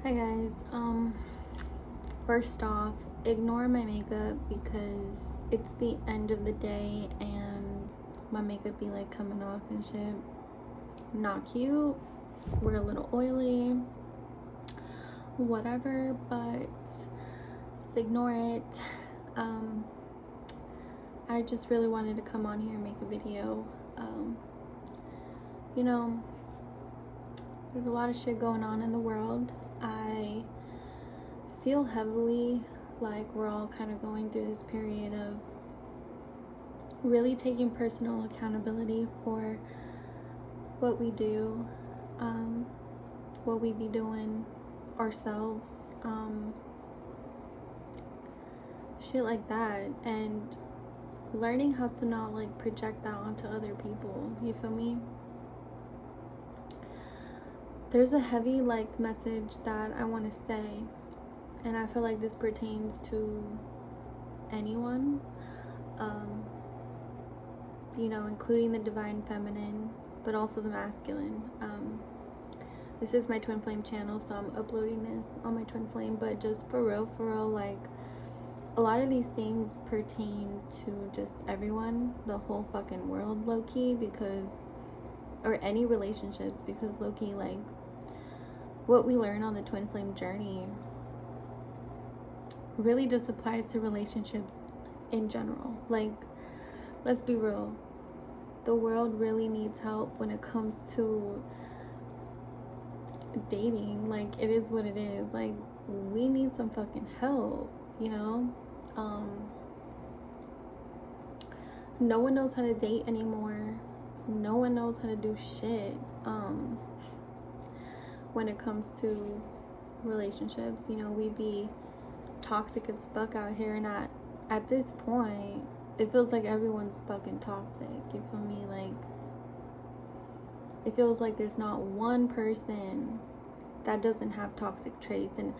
Hi guys. First off, ignore my makeup because it's the end of the day and my makeup be like coming off and shit. Not cute. We're a little oily. Whatever, but just ignore it. I just really wanted to come on here and make a video. You know, there's a lot of shit going on in the world. I feel heavily like we're all kind of going through this period of really taking personal accountability for what we do, what we be doing ourselves, shit like that, and learning how to not like project that onto other people. You feel me? There's a heavy like message that I want to say, and I feel like this pertains to anyone, including the divine feminine, but also the masculine. This is my twin flame channel, so I'm uploading this on my twin flame, but just for real, like a lot of these things pertain to just everyone, the whole fucking world, low-key, or any relationships, because low-key, like, what we learn on the twin flame journey really just applies to relationships in general. Like, let's be real, the world really needs help when it comes to dating. Like, it is what it is. Like, we need some fucking help, no one knows how to date anymore. No one knows how to do shit when it comes to relationships. We be toxic as fuck out here, and at this point it feels like everyone's fucking toxic. You feel me? Like, it feels like there's not one person that doesn't have toxic traits, and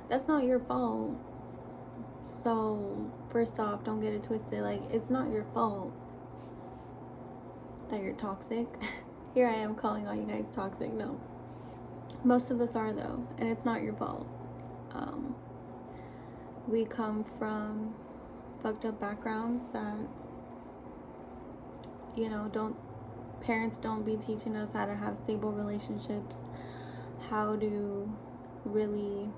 that's not your fault. So first off, don't get it twisted. Like, it's not your fault that you're toxic. Here I am calling all you guys toxic. No, most of us are, though, and it's not your fault. We come from fucked up backgrounds that, parents don't be teaching us how to have stable relationships, how to really,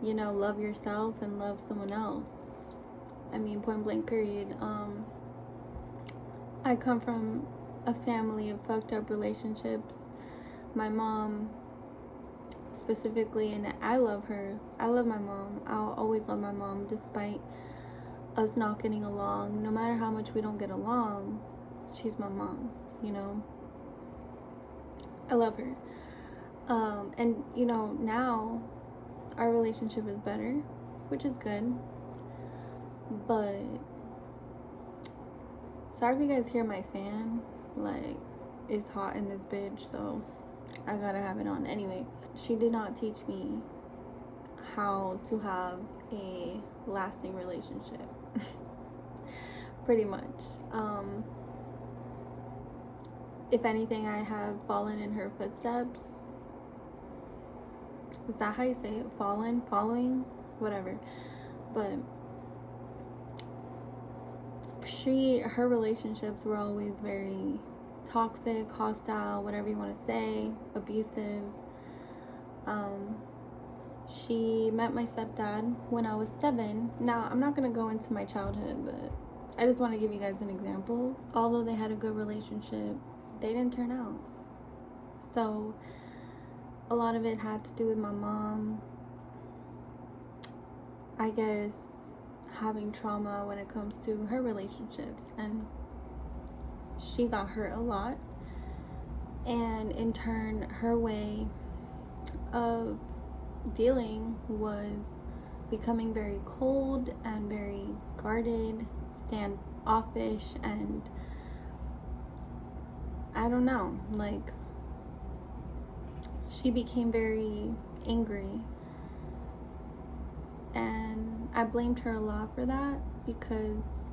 love yourself and love someone else. I mean, point blank period. I come from a family of fucked up relationships. My mom specifically, and I love her. I love my mom. I'll always love my mom despite us not getting along. No matter how much we don't get along, she's my mom, I love her. And now our relationship is better, which is good. But sorry if you guys hear my fan. Like, it's hot in this bitch, so I gotta have it on. Anyway, she did not teach me how to have a lasting relationship. Pretty much. If anything, I have fallen in her footsteps. Is that how you say it? Following? Whatever. But her relationships were always very toxic, hostile, whatever you want to say, abusive. She met my stepdad when I was 7. Now, I'm not going to go into my childhood, but I just want to give you guys an example. Although they had a good relationship, they didn't turn out. So a lot of it had to do with my mom, I guess, having trauma when it comes to her relationships, and she got hurt a lot, and in turn her way of dealing was becoming very cold and very guarded, standoffish, and I don't know, like, she became very angry, and I blamed her a lot for that because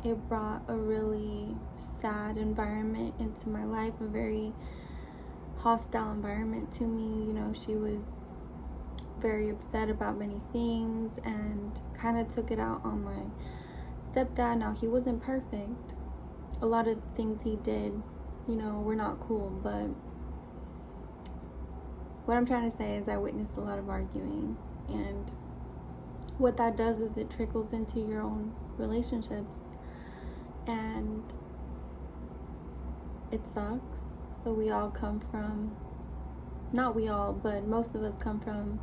it brought a really sad environment into my life, a very hostile environment to me. she was very upset about many things and kind of took it out on my stepdad. Now, he wasn't perfect. A lot of things he did, were not cool, but what I'm trying to say is I witnessed a lot of arguing, and what that does is it trickles into your own relationships, and it sucks, but we all come from, not we all, but most of us come from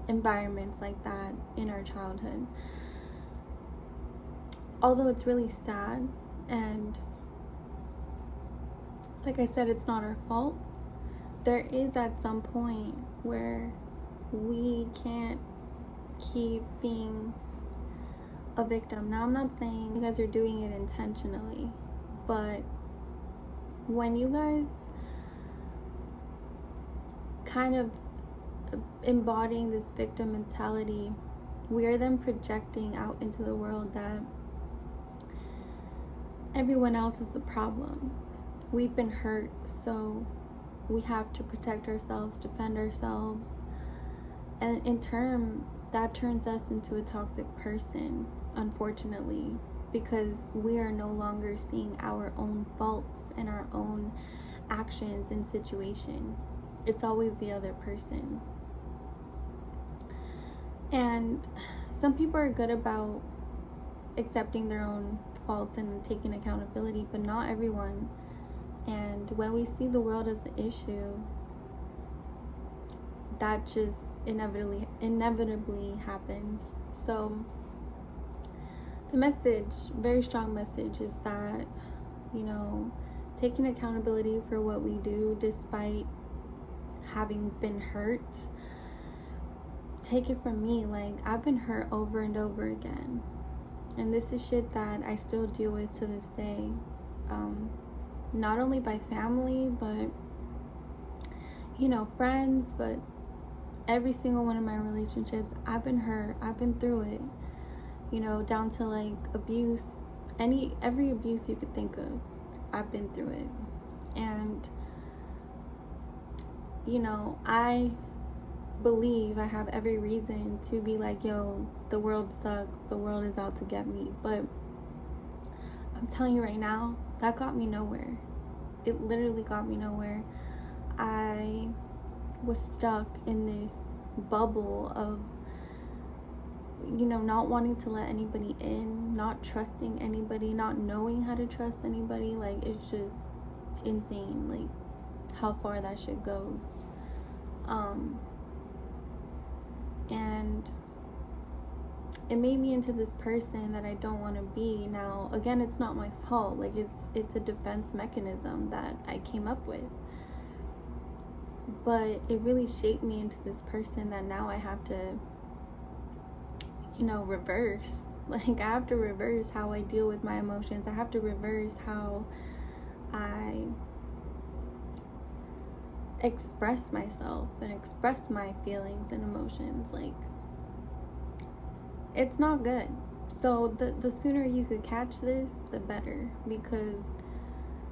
environments like that in our childhood. Although it's really sad, and like I said, it's not our fault, there is at some point where we can't keep being a victim. Now, I'm not saying you guys are doing it intentionally, but when you guys kind of embodying this victim mentality, we are then projecting out into the world that everyone else is the problem. We've been hurt, so we have to protect ourselves, defend ourselves, and in turn, that turns us into a toxic person, unfortunately, because we are no longer seeing our own faults and our own actions and situation. It's always the other person. And some people are good about accepting their own faults and taking accountability, but not everyone. And when we see the world as an issue, that just inevitably happens. So the message, very strong message, is that, taking accountability for what we do despite having been hurt. Take it from me, like, I've been hurt over and over again, and this is shit that I still deal with to this day, not only by family, but friends, but every single one of my relationships, I've been hurt, I've been through it, down to like abuse, every abuse you could think of, I've been through it. And I believe I have every reason to be like, yo, the world sucks, the world is out to get me, but I'm telling you right now, that got me nowhere. It literally got me nowhere. I was stuck in this bubble of not wanting to let anybody in, not trusting anybody, not knowing how to trust anybody. Like, it's just insane, like, how far that shit goes. And it made me into this person that I don't want to be. Now, again, it's not my fault. Like, it's a defense mechanism that I came up with. But it really shaped me into this person that now I have to, reverse. Like, I have to reverse how I deal with my emotions. I have to reverse how I express myself and express my feelings and emotions. Like, it's not good. So the sooner you could catch this, the better, because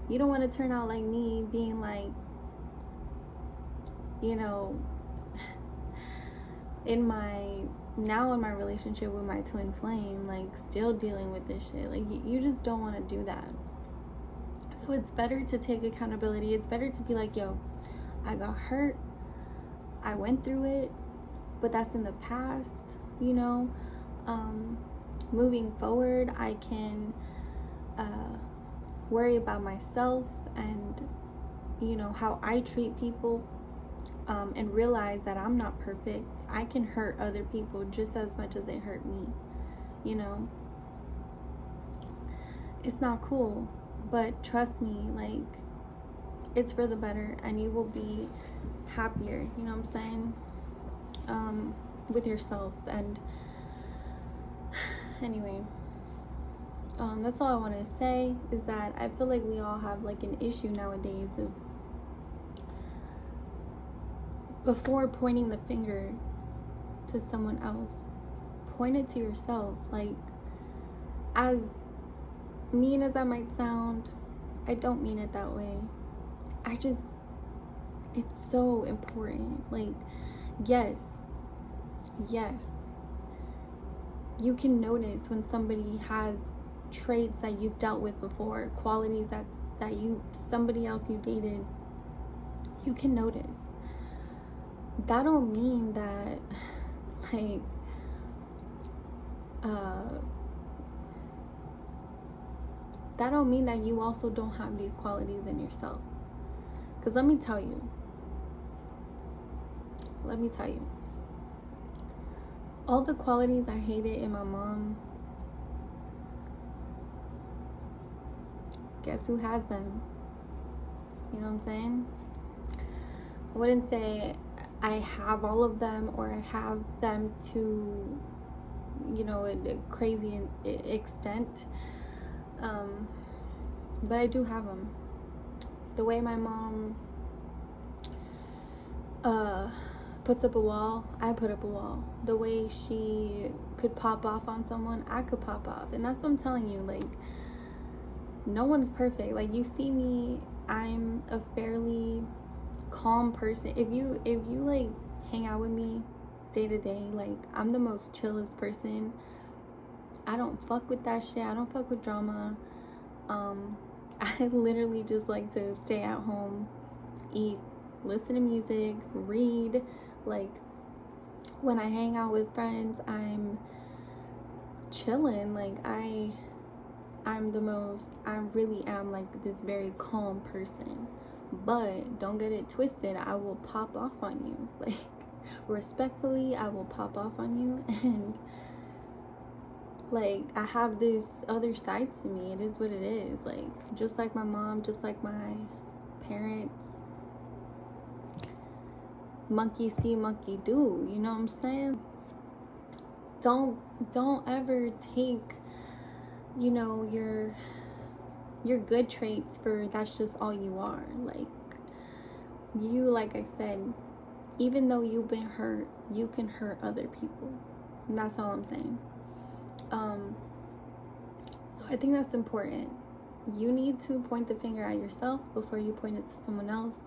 you don't want to turn out like me, being like, in my relationship with my twin flame, like, still dealing with this shit. Like, you just don't want to do that. So it's better to take accountability. It's better to be like, yo, I got hurt, I went through it, but that's in the past. Moving forward, I can worry about myself and how I treat people, and realize that I'm not perfect. I can hurt other people just as much as they hurt me. It's not cool, but trust me, like, it's for the better, and you will be happier, you know what I'm saying, with yourself. And anyway, that's all I want to say, is that I feel like we all have like an issue nowadays of, before pointing the finger to someone else, point it to yourself. Like, as mean as that might sound, I don't mean it that way. It's so important. Like, yes, yes, you can notice when somebody has traits that you've dealt with before, qualities that you, somebody else you dated, you can notice. That don't mean that, like, that don't mean that you also don't have these qualities in yourself. Because let me tell you, all the qualities I hated in my mom, guess who has them? You know what I'm saying? I wouldn't say I have all of them, or I have them to, you know, a crazy extent. But I do have them. The way my mom puts up a wall, I put up a wall. The way she could pop off on someone, I could pop off. And that's what I'm telling you. Like, no one's perfect. Like, you see me, I'm a fairly calm person. If you like hang out with me day to day, like, I'm the most chillest person. I don't fuck with that shit. I don't fuck with drama. I literally just like to stay at home, eat, listen to music, read. Like, when I hang out with friends, I'm chilling. Like, I really am like this very calm person. But don't get it twisted, I will pop off on you. Like, respectfully, I will pop off on you. And like, I have this other side to me. It is what it is. Like, just like my mom, just like my parents, monkey see, monkey do. You know what I'm saying? Don't ever take, you know, your good traits for that's just all you are. Like, you, like I said, even though you've been hurt, you can hurt other people. And that's all I'm saying. So I think that's important. You need to point the finger at yourself before you point it to someone else.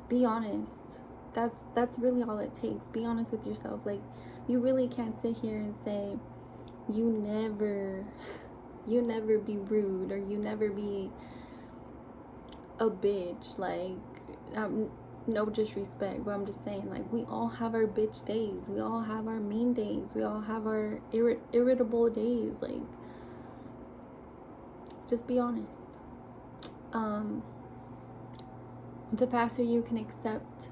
Be honest. That's really all it takes. Be honest with yourself. Like, you really can't sit here and say you never be rude, or you never be a bitch. Like, no disrespect, but I'm just saying, like, we all have our bitch days. We all have our mean days. We all have our irritable days. Like, just be honest. The faster you can accept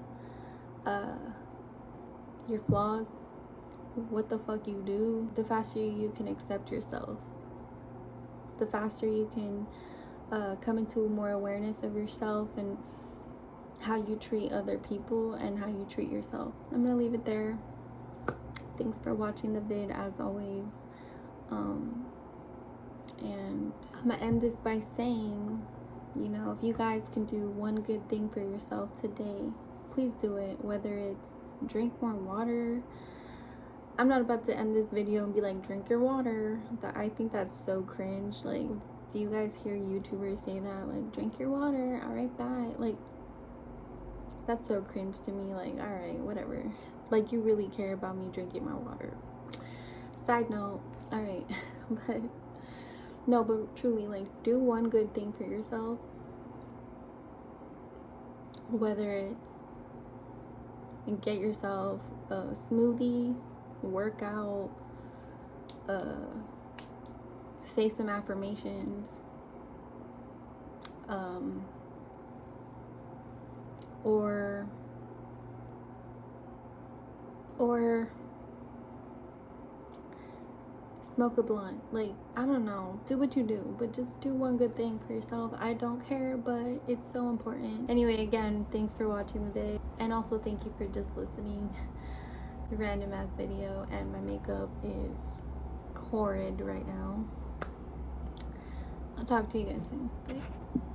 your flaws, what the fuck you do, the faster you can accept yourself. The faster you can come into more awareness of yourself and how you treat other people and how you treat yourself. I'm gonna leave it there. Thanks for watching the vid, as always. And I'm gonna end this by saying, you know, if you guys can do one good thing for yourself today, please do it. Whether it's drink more water. I'm not about to end this video and be like, drink your water. I think that's so cringe. Like, do you guys hear YouTubers say that? Like, drink your water. All right, bye. Like, that's so cringe to me. Like, all right, whatever. Like, you really care about me drinking my water. Side note. All right. But no, but truly, like, do one good thing for yourself. Whether it's get yourself a smoothie, work out, say some affirmations, or smoke a blunt. Like, I don't know, do what you do, but just do one good thing for yourself. I don't care, but it's so important. Anyway, again, thanks for watching the video, and also thank you for just listening. The random ass video, and my makeup is horrid right now. I'll talk to you guys soon. Bye.